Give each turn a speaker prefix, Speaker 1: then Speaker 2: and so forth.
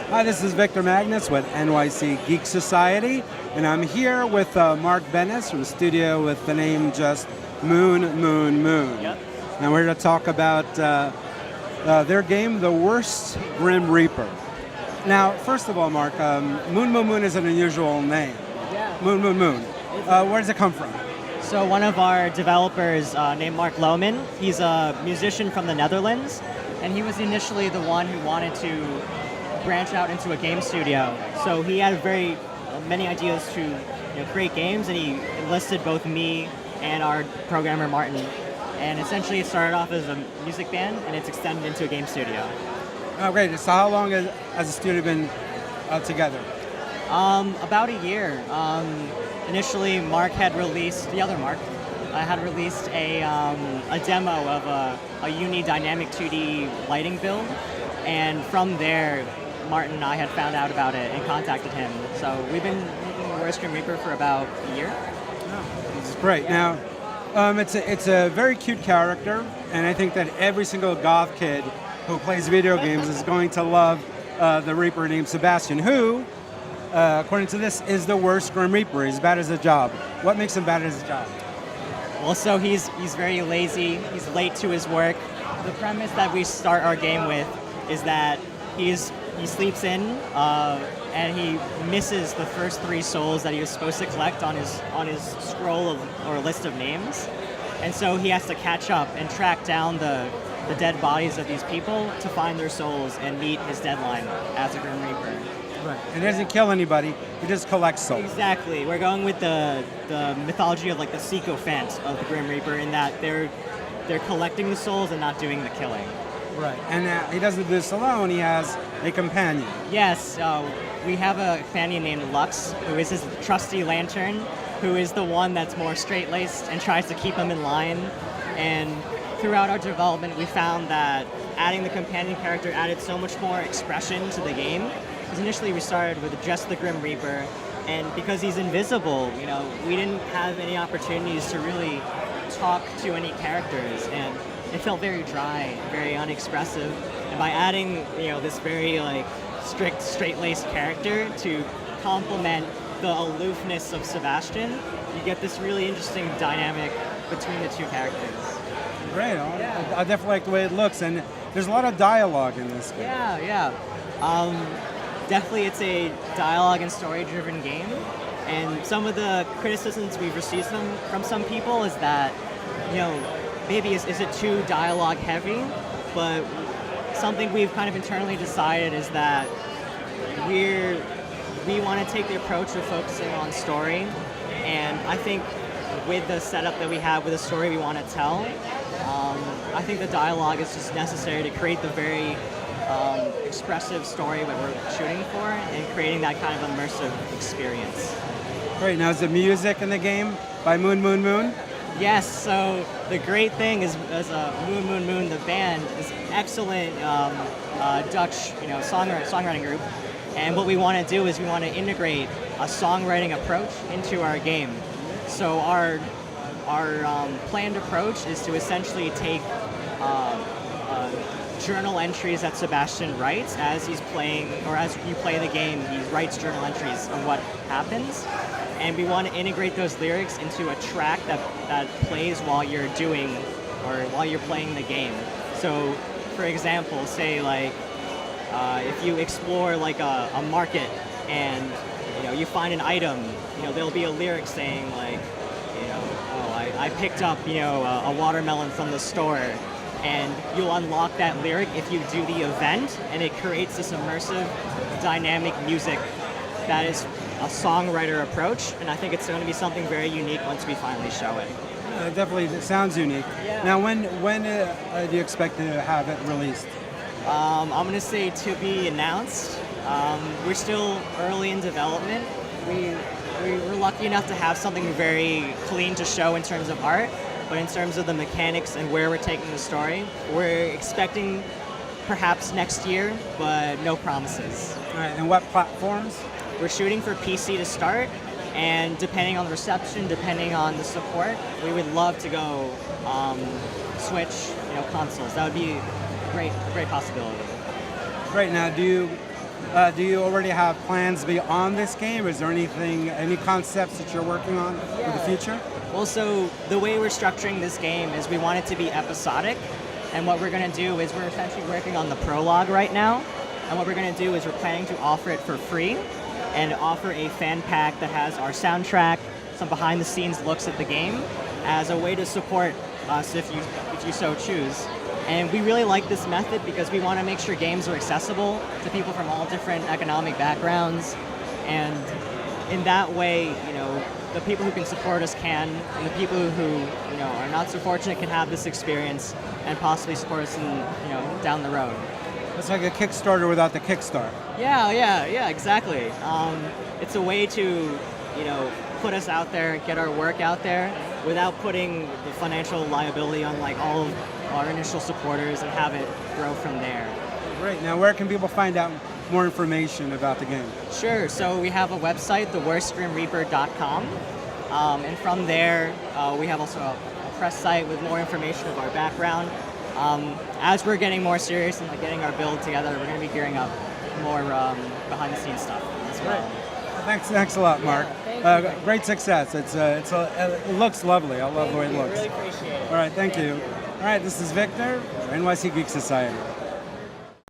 Speaker 1: Hi, this is Victor Magnus with NYC Geek Society, and I'm here with Mark Bennis from the studio with the name just Moon, Moon, Moon.
Speaker 2: Yep.
Speaker 1: And we're going to talk about their game, The Worst Grim Reaper. Now, first of all, Mark, Moon, Moon, Moon is an unusual name.
Speaker 2: Yeah.
Speaker 1: Moon, Moon, Moon. Where does it come from?
Speaker 2: So one of our developers named Mark Lohman, he's a musician from the Netherlands, and he was initially the one who wanted to branch out into a game studio. So he had very many ideas to create games, and he enlisted both me and our programmer Martin. And essentially it started off as a music band, and it's extended into a game studio.
Speaker 1: Oh, great. So how long has the studio been together?
Speaker 2: About a year. Initially, Mark had released, the other Mark, had released a demo of a uni-dynamic 2D lighting build, and from there, Martin and I had found out about it and contacted him. So we've been making The Worst Grim Reaper for about a year.
Speaker 1: Oh, this is great. Now, it's a very cute character, and I think that every single goth kid who plays video games is going to love the Reaper named Sebastian, who, according to this, is the worst Grim Reaper. He's bad as a job. What makes him bad at his job?
Speaker 2: Well, so he's very lazy. He's late to his work. The premise that we start our game with is that he sleeps in and he misses the first 3 souls that he was supposed to collect on his scroll or list of names, and so he has to catch up and track down the dead bodies of these people to find their souls and meet his deadline as a Grim Reaper.
Speaker 1: Right. And he doesn't kill anybody. He just collects souls.
Speaker 2: Exactly. We're going with the mythology of like the sycophant of the Grim Reaper, in that they're collecting the souls and not doing the killing.
Speaker 1: Right. And he doesn't do this alone. He has a companion.
Speaker 2: Yes. We have a companion named Lux, who is his trusty lantern, who is the one that's more straight-laced and tries to keep him in line. And throughout our development, we found that adding the companion character added so much more expression to the game. Because initially we started with just the Grim Reaper, and because he's invisible, we didn't have any opportunities to really talk to any characters, and it felt very dry, very unexpressive. And by adding, this very strict, straight-laced character to complement the aloofness of Sebastian, you get this really interesting dynamic between the two characters.
Speaker 1: Great. I definitely like the way it looks, and there's a lot of dialogue in this game.
Speaker 2: Yeah. Definitely it's a dialogue and story-driven game, and some of the criticisms we've received from some people is that, maybe is it too dialogue-heavy, but something we've kind of internally decided is that we want to take the approach of focusing on story, and I think with the setup that we have with the story we want to tell, I think the dialogue is just necessary to create the very expressive story that we're shooting for and creating that kind of immersive experience.
Speaker 1: Great. Now, is the music in the game by Moon, Moon, Moon?
Speaker 2: Yes. So the great thing is, as Moon, Moon, Moon, the band is an excellent Dutch, songwriting group. And what we want to do is we want to integrate a songwriting approach into our game. So our planned approach is to essentially take journal entries that Sebastian writes as he's playing, or as you play the game, he writes journal entries of what happens, and we want to integrate those lyrics into a track that plays while you're doing, or while you're playing the game. So, for example, say if you explore a market and you find an item, there'll be a lyric saying I picked up a watermelon from the store. And you'll unlock that lyric if you do the event, and it creates this immersive, dynamic music that is a songwriter approach, and I think it's going to be something very unique once we finally show it.
Speaker 1: It definitely sounds unique.
Speaker 2: Yeah.
Speaker 1: Now, when do you expect to have it released?
Speaker 2: I'm going to say to be announced. We're still early in development. We're lucky enough to have something very clean to show in terms of art. But in terms of the mechanics and where we're taking the story, we're expecting perhaps next year, but no promises.
Speaker 1: All right, and what platforms?
Speaker 2: We're shooting for PC to start, and depending on the reception, depending on the support, we would love to go Switch, consoles. That would be a great possibility.
Speaker 1: Right now, do you Do you already have plans beyond this game? Is there any concepts that you're working on for the future?
Speaker 2: Well, so the way we're structuring this game is we want it to be episodic, and what we're going to do is we're essentially working on the prologue right now, and what we're going to do is we're planning to offer it for free and offer a fan pack that has our soundtrack, some behind-the-scenes looks at the game, as a way to support us if you so choose. And we really like this method because we want to make sure games are accessible to people from all different economic backgrounds, and in that way, the people who can support us can, and the people who are not so fortunate can have this experience and possibly support us down the road.
Speaker 1: It's like a Kickstarter without the Kickstart.
Speaker 2: Yeah, exactly. It's a way to, put us out there, get our work out there, without putting the financial liability on like all of our initial supporters, and have it grow from there.
Speaker 1: Great. Now, where can people find out more information about the game?
Speaker 2: Sure. So we have a website, theworstgrimreaper.com, and from there we have also a press site with more information of our background. As we're getting more serious and like getting our build together, we're going to be gearing up more behind-the-scenes stuff as well.
Speaker 1: Thanks a lot, Mark.
Speaker 2: Yeah, thank you.
Speaker 1: Great success. It looks lovely. I love the way it looks.
Speaker 2: Really appreciate it.
Speaker 1: All right, thank you. All right, this is Victor, NYC Geek Society.